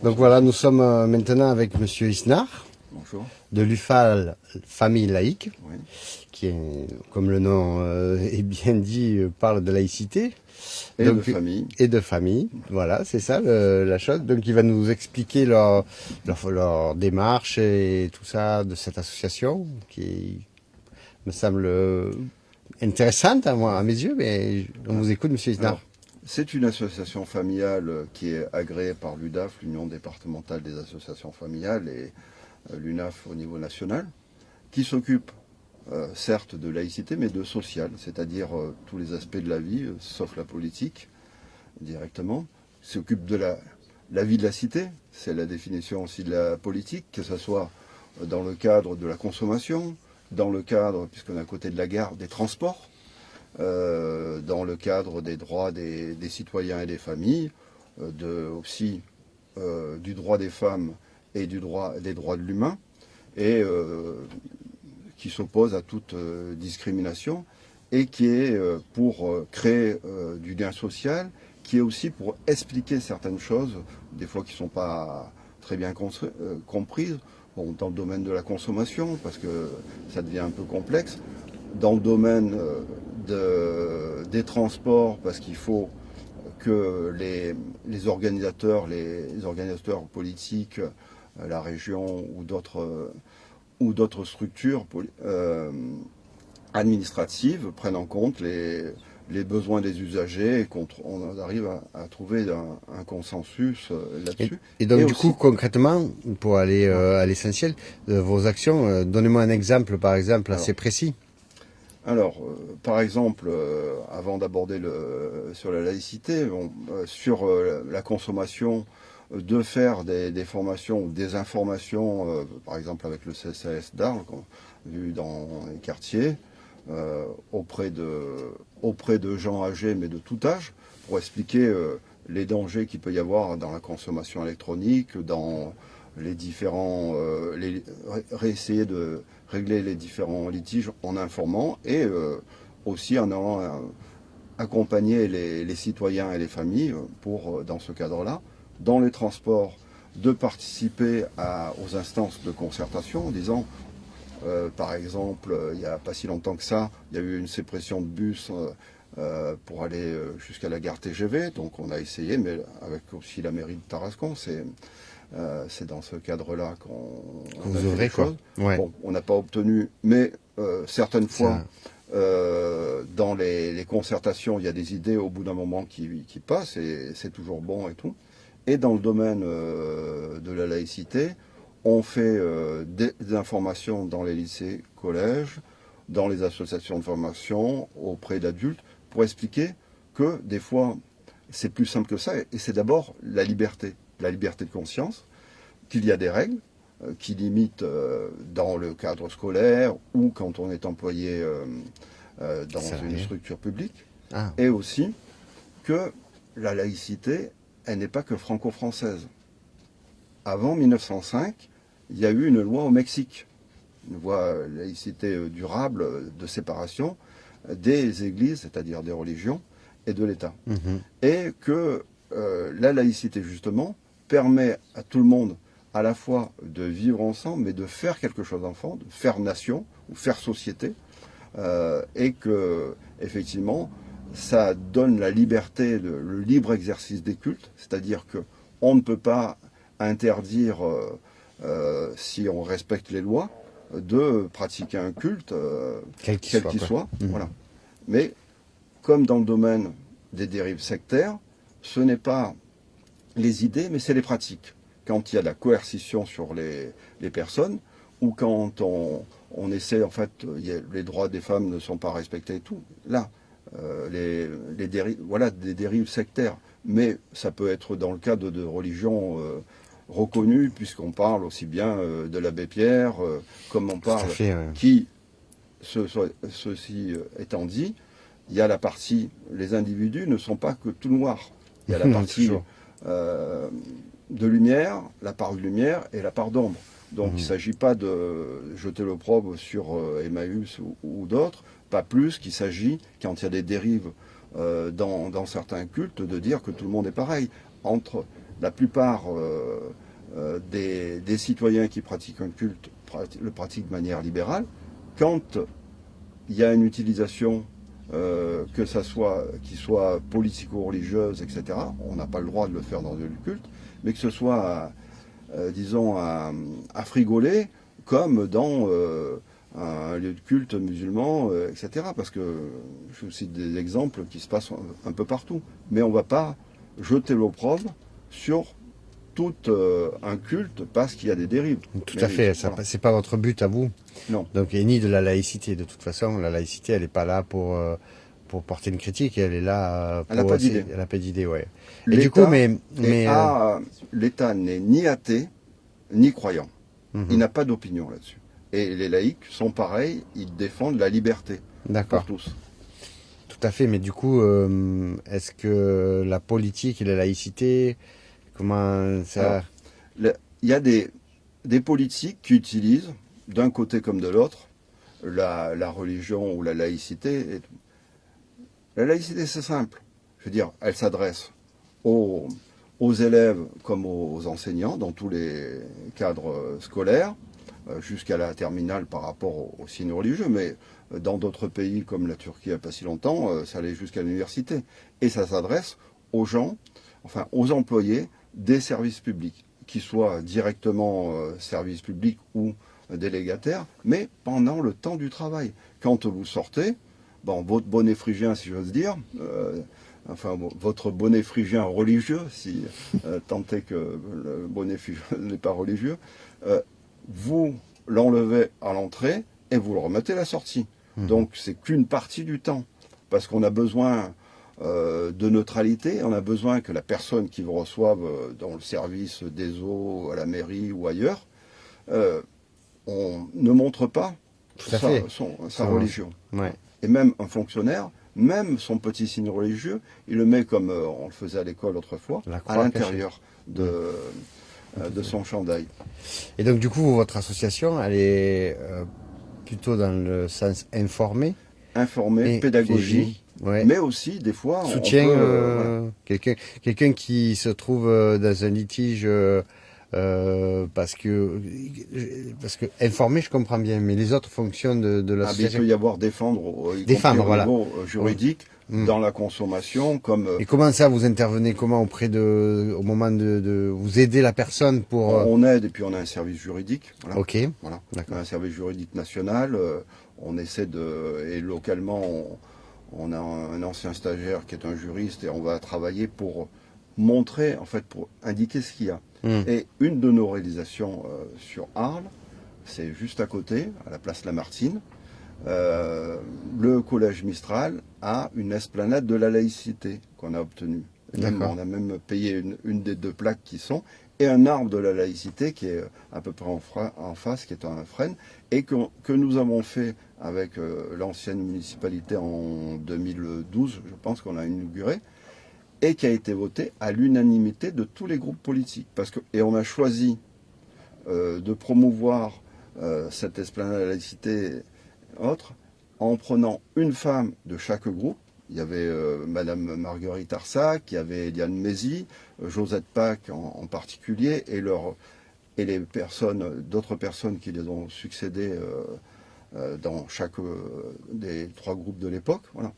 Donc voilà, nous sommes maintenant avec Monsieur Isnard. Bonjour. De l'UFAL Famille Laïque, Oui. qui est, comme le nom est bien dit, parle de laïcité. Et Donc, de famille. Et de famille, voilà, c'est ça la chose. Donc il va nous expliquer leur démarche et tout ça de cette association, qui me semble intéressante à moi, à mes yeux, mais on vous écoute, Monsieur Isnard. C'est une association familiale qui est agréée par l'UDAF, l'Union départementale des associations familiales, et l'UNAF au niveau national, qui s'occupe certes de laïcité, mais de social, c'est-à-dire tous les aspects de la vie, sauf la politique, directement, s'occupe de la vie de la cité, c'est la définition aussi de la politique, que ce soit dans le cadre de la consommation, dans le cadre, puisqu'on est à côté de la gare, des transports, dans le cadre des droits des citoyens et des familles, aussi du droit des femmes et des droits de l'humain, et qui s'oppose à toute discrimination, et qui est pour créer du lien social, qui est aussi pour expliquer certaines choses, des fois qui ne sont pas très bien comprises, bon, dans le domaine de la consommation, parce que ça devient un peu complexe, dans le domaine des transports, parce qu'il faut que les organisateurs politiques, la région ou d'autres structures administratives prennent en compte les besoins des usagers et qu'on arrive à trouver un consensus là-dessus. Et donc, du coup, concrètement, pour aller à l'essentiel de vos actions, donnez-moi un exemple, par exemple, assez précis. Alors, par exemple, avant d'aborder sur la laïcité, sur la consommation, de faire des formations ou des informations, par exemple avec le CCAS d'Arles, vu dans les quartiers, auprès de gens âgés, mais de tout âge, pour expliquer les dangers qu'il peut y avoir dans la consommation électronique, dans les différents... réessayer de régler les différents litiges en informant et aussi en allant accompagner les citoyens et les familles pour, dans ce cadre-là, dans les transports, de participer aux instances de concertation en disant, par exemple, il n'y a pas si longtemps que ça, il y a eu une suppression de bus pour aller jusqu'à la gare TGV, donc on a essayé, mais avec aussi la mairie de Tarascon, c'est dans ce cadre-là qu'on a fait des choses. Ouais. Bon, on n'a pas obtenu, mais certaines fois, dans les concertations, il y a des idées au bout d'un moment qui passent, et c'est toujours bon et tout. Et dans le domaine de la laïcité, on fait des informations dans les lycées, collèges, dans les associations de formation, auprès d'adultes, pour expliquer que des fois, c'est plus simple que ça, et c'est d'abord la liberté de conscience, qu'il y a des règles qui limitent dans le cadre scolaire ou quand on est employé dans une structure publique, et aussi que la laïcité, elle n'est pas que franco-française. Avant 1905, il y a eu une loi au Mexique, une loi laïcité durable de séparation des églises, c'est-à-dire des religions, et de l'État. Et que la laïcité, justement, permet à tout le monde à la fois de vivre ensemble, mais de faire quelque chose d'enfant, de faire nation, ou faire société, et que, effectivement, ça donne la liberté, le libre exercice des cultes, c'est-à-dire qu'on ne peut pas interdire, si on respecte les lois, de pratiquer un culte, quel qu'il soit. Voilà. Mais, comme dans le domaine des dérives sectaires, ce n'est pas les idées, mais c'est les pratiques. Quand il y a de la coercition sur les personnes, ou quand on essaie, en fait, les droits des femmes ne sont pas respectés et tout. Là, les dérives, voilà, des dérives sectaires. Mais ça peut être dans le cadre de religions reconnues, puisqu'on parle aussi bien de l'abbé Pierre, comme on parle, qui, ceci étant dit, il y a la partie, les individus ne sont pas que tout noir. Il y a la partie de lumière, la part de lumière et la part d'ombre. Donc il ne s'agit pas de jeter l'opprobre sur Emmaüs ou d'autres, pas plus qu'il s'agit, quand il y a des dérives dans certains cultes, de dire que tout le monde est pareil. Entre la plupart des citoyens qui pratiquent un culte le pratiquent de manière libérale. Quand il y a une utilisation, que ça soit, qui soit politico-religieuse, etc., on n'a pas le droit de le faire dans le culte, mais que ce soit, disons, à frigoler, comme dans un lieu de culte musulman, etc. Parce que je vous cite des exemples qui se passent un peu partout. Mais on ne va pas jeter l'opprobre sur tout un culte parce qu'il y a des dérives. Tout à fait, voilà. C'est pas votre but à vous. Non. Donc, et ni de la laïcité. De toute façon, la laïcité, elle n'est pas là pour porter une critique, elle est là pour... Elle n'a pas d'idée. Elle n'a pas d'idée, ouais. Et du coup, l'État n'est ni athée, ni croyant. Il n'a pas d'opinion là-dessus. Et les laïcs sont pareils, ils défendent la liberté. D'accord. Pour tous. Tout à fait, mais du coup, est-ce que la politique et la laïcité, comment ça... Il y a des politiques qui utilisent, d'un côté comme de l'autre, la religion ou la laïcité. Et tout. La laïcité, c'est simple. Je veux dire, elle s'adresse aux élèves comme aux enseignants dans tous les cadres scolaires, jusqu'à la terminale par rapport aux signes religieux, mais dans d'autres pays comme la Turquie il n'y a pas si longtemps, ça allait jusqu'à l'université. Et ça s'adresse aux gens, enfin aux employés des services publics, qu'ils soient directement services publics ou délégataires, mais pendant le temps du travail. Quand vous sortez, bon, votre bonnet phrygien, si j'ose dire, enfin votre bonnet phrygien religieux, si tant est que le bonnet phrygien n'est pas religieux, vous l'enlevez à l'entrée et vous le remettez à la sortie. Donc c'est qu'une partie du temps, parce qu'on a besoin de neutralité, on a besoin que la personne qui vous reçoive dans le service des eaux, à la mairie ou ailleurs, on ne montre pas sa religion. Ouais. Et même un fonctionnaire, même son petit signe religieux, il le met comme on le faisait à l'école autrefois, à l'intérieur de son chandail. Et donc du coup, votre association, elle est plutôt dans le sens informé, pédagogie, ouais. Mais aussi des fois soutien voilà. quelqu'un qui se trouve dans un litige parce que informé, je comprends bien, mais les autres fonctions de l'association. Il peut y avoir défendre au voilà. niveau juridique. Oui. Dans la consommation, comme. Et comment ça, vous intervenez comment au moment de vous aider la personne pour. On aide et puis on a un service juridique. Voilà. Ok. Voilà. On a un service juridique national. On essaie et localement, on a un ancien stagiaire qui est un juriste et on va travailler pour montrer, en fait, pour indiquer ce qu'il y a. Et une de nos réalisations sur Arles, c'est juste à côté, à la place Lamartine. Le collège Mistral a une esplanade de la laïcité qu'on a obtenue. On a même payé une des deux plaques qui sont, et un arbre de la laïcité qui est à peu près en face, qui est un frêne, et que nous avons fait avec l'ancienne municipalité en 2012, je pense qu'on a inauguré, et qui a été voté à l'unanimité de tous les groupes politiques. Et on a choisi de promouvoir cette esplanade de la laïcité autre, en prenant une femme de chaque groupe. Il y avait Madame Marguerite Arsac, il y avait Eliane Mézy, Josette Pâques en particulier, et les d'autres personnes qui les ont succédées dans chaque des trois groupes de l'époque. Voilà.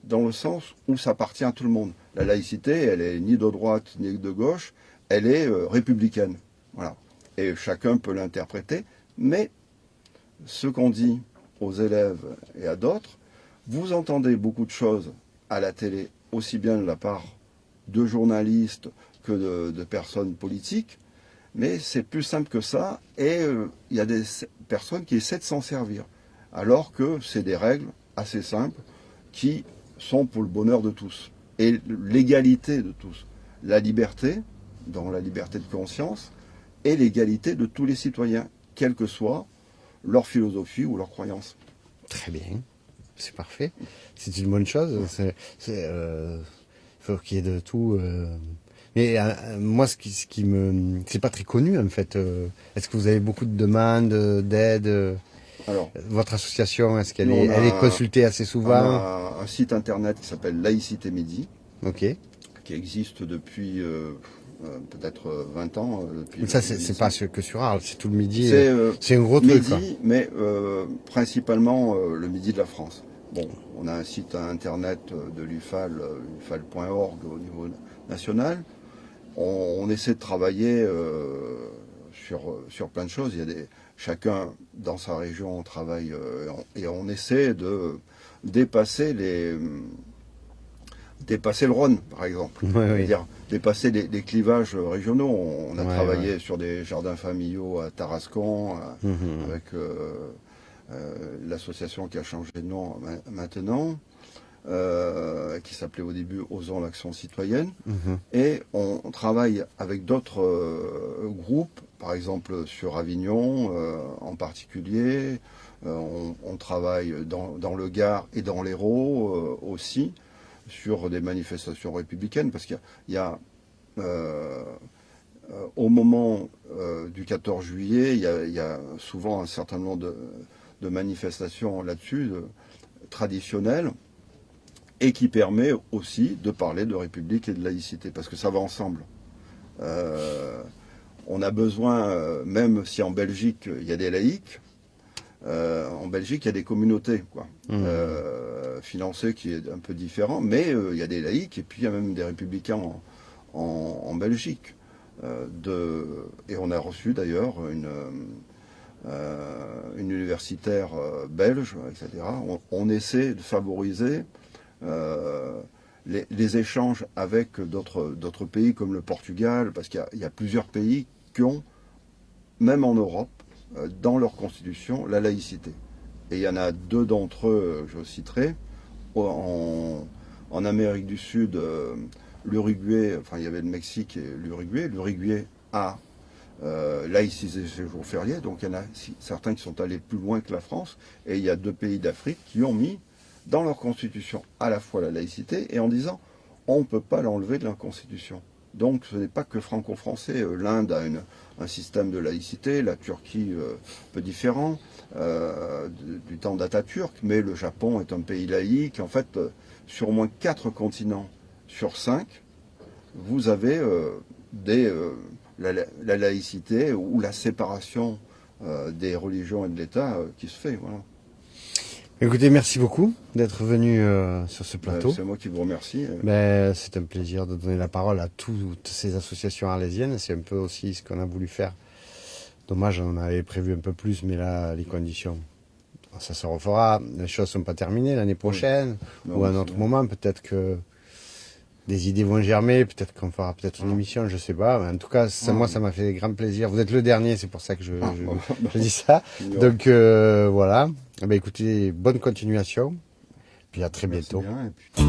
Dans le sens où ça appartient à tout le monde. La laïcité, elle est ni de droite ni de gauche, elle est républicaine. Voilà. Et chacun peut l'interpréter, mais ce qu'on dit aux élèves et à d'autres, vous entendez beaucoup de choses à la télé, aussi bien de la part de journalistes que de personnes politiques, mais c'est plus simple que ça, et il y a des personnes qui essaient de s'en servir, alors que c'est des règles assez simples qui sont pour le bonheur de tous, et l'égalité de tous. La liberté, dans la liberté de conscience, et l'égalité de tous les citoyens, quelle que soit leur philosophie ou leur croyance. Très bien, c'est parfait. C'est une bonne chose. Faut qu'il y ait de tout. Mais moi, ce qui me, c'est pas très connu en fait. Est-ce que vous avez beaucoup de demandes, d'aide? Alors, votre association, est-ce qu'elle est consultée assez souvent? On a un site internet qui s'appelle Laïcité Midi, qui existe depuis peut-être 20 ans. Mais ça, c'est pas que sur Arles, c'est tout le Midi. C'est un gros truc. Quoi. Mais principalement le Midi de la France. Bon, on a un site internet de l'UFAL, ufal.org au niveau national. On essaie de travailler sur plein de choses. Chacun dans sa région travaille et on essaie de dépasser le Rhône, par exemple. C'est-à-dire dépasser les clivages régionaux. On a travaillé sur des jardins familiaux à Tarascon, avec l'association qui a changé de nom maintenant, qui s'appelait au début Osons l'Action Citoyenne. Et on travaille avec d'autres groupes, par exemple sur Avignon en particulier. On travaille dans le Gard et dans l'Hérault aussi, sur des manifestations républicaines, parce qu'il y a au moment du 14 juillet, il y a souvent un certain nombre de manifestations là-dessus, traditionnelles, et qui permet aussi de parler de république et de laïcité, parce que ça va ensemble. On a besoin, même si en Belgique il y a des laïcs, en Belgique il y a des communautés, quoi. Financées, qui est un peu différent, mais il y a des laïcs et puis il y a même des républicains en Belgique. Et on a reçu d'ailleurs une universitaire belge, etc. On essaie de favoriser les échanges avec d'autres pays comme le Portugal, parce qu'il y a plusieurs pays qui ont, même en Europe, dans leur constitution, la laïcité. Et il y en a 2 d'entre eux, je citerai. En Amérique du Sud, l'Uruguay, enfin il y avait le Mexique et l'Uruguay. L'Uruguay a laïcisé ses jours fériés, donc il y en a certains qui sont allés plus loin que la France. Et il y a 2 pays d'Afrique qui ont mis dans leur constitution à la fois la laïcité et en disant on ne peut pas l'enlever de la constitution. Donc ce n'est pas que franco-français. L'Inde a un système de laïcité, la Turquie un peu différent du temps d'Atatürk, mais le Japon est un pays laïque. En fait, sur au moins 4 continents sur 5, vous avez la laïcité ou la séparation des religions et de l'État qui se fait. Voilà. Écoutez, merci beaucoup d'être venu sur ce plateau. C'est moi qui vous remercie. C'est un plaisir de donner la parole à toutes ces associations arlésiennes. C'est un peu aussi ce qu'on a voulu faire. Dommage, on avait prévu un peu plus, mais là, les conditions, ça se refera. Les choses ne sont pas terminées l'année prochaine, ou à un autre moment. Peut-être que des idées vont germer, peut-être qu'on fera peut-être une émission, je ne sais pas. Mais en tout cas, moi, ça m'a fait grand plaisir. Vous êtes le dernier, c'est pour ça que je dis ça. Donc, voilà. Écoutez, bonne continuation. Puis à très bientôt. Bien, et puis...